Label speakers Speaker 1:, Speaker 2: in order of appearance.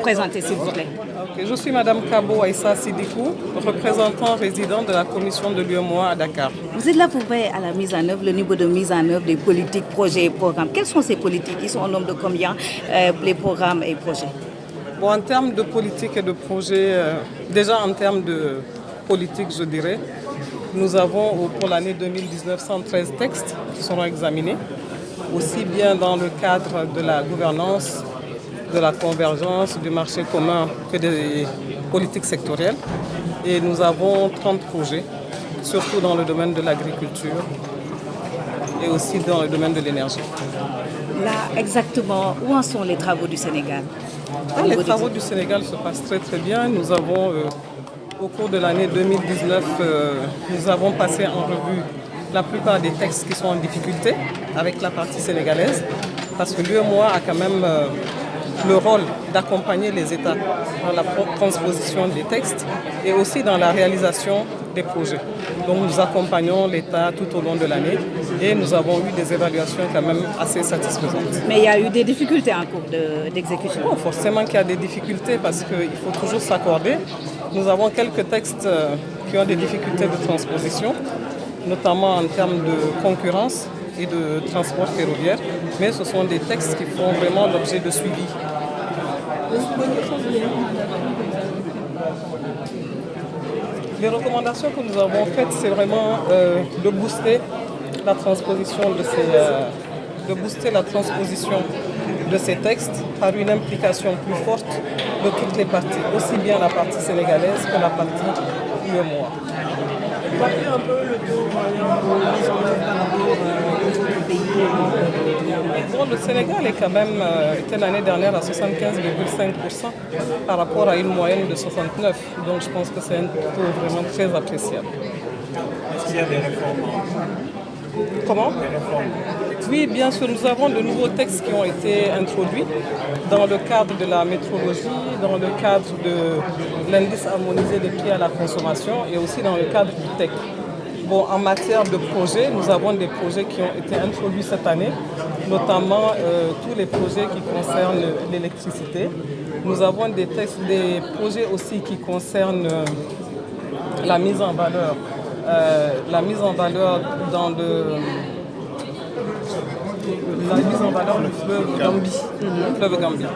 Speaker 1: présenter, s'il vous plaît.
Speaker 2: Ok, je suis Madame Kabo Aïssa Sidikou, représentant résident de la commission de l'UEMOA à Dakar.
Speaker 1: Vous êtes là pour veiller à la mise en œuvre, le niveau de mise en œuvre des politiques, projets et programmes. Quelles sont ces politiques? Ils sont au nombre de combien, les programmes et projets?
Speaker 2: Bon, en termes de politique et de projets, déjà en termes de politique, je dirais, nous avons pour l'année 2019 113 textes qui seront examinés, aussi bien dans le cadre de la gouvernance, de la convergence, du marché commun que des politiques sectorielles. Et nous avons 30 projets, surtout dans le domaine de l'agriculture et aussi dans le domaine de l'énergie.
Speaker 1: Là, exactement, où en sont les travaux du Sénégal?
Speaker 2: Les travaux du Sénégal se passent très très bien. Nous avons, au cours de l'année 2019, nous avons passé en revue la plupart des textes qui sont en difficulté avec la partie sénégalaise, parce que l'UEMOA a quand même le rôle d'accompagner les États dans la transposition des textes et aussi dans la réalisation des projets. Donc nous accompagnons l'État tout au long de l'année et nous avons eu des évaluations quand même assez satisfaisantes.
Speaker 1: Mais il y a eu des difficultés en cours d'exécution.
Speaker 2: Bon, forcément qu'il y a des difficultés parce qu'il faut toujours s'accorder. Nous avons quelques textes qui ont des difficultés de transposition, notamment en termes de concurrence et de transport ferroviaire, mais ce sont des textes qui font vraiment l'objet de suivi. Les recommandations que nous avons faites, c'est vraiment de booster la transposition de ces textes par une implication plus forte de toutes les parties, aussi bien la partie sénégalaise que la partie UEMOA.
Speaker 3: On va faire un peu le tour de mise en œuvre par rapport aux autres pays.
Speaker 2: Bon, le Sénégal est quand même, était l'année dernière à 75,5% par rapport à une moyenne de 69%. Donc je pense que c'est un taux vraiment très appréciable.
Speaker 3: Est-ce qu'il y a des réformes?
Speaker 2: Comment?
Speaker 3: Des réformes.
Speaker 2: Oui, bien sûr, nous avons de nouveaux textes qui ont été introduits dans le cadre de la métrologie, dans le cadre de l'indice harmonisé des prix à la consommation et aussi dans le cadre du TEC. Bon, en matière de projets, nous avons des projets qui ont été introduits cette année, notamment tous les projets qui concernent l'électricité. Nous avons des projets aussi qui concernent la mise en valeur dans la mise en valeur du fleuve Gambie.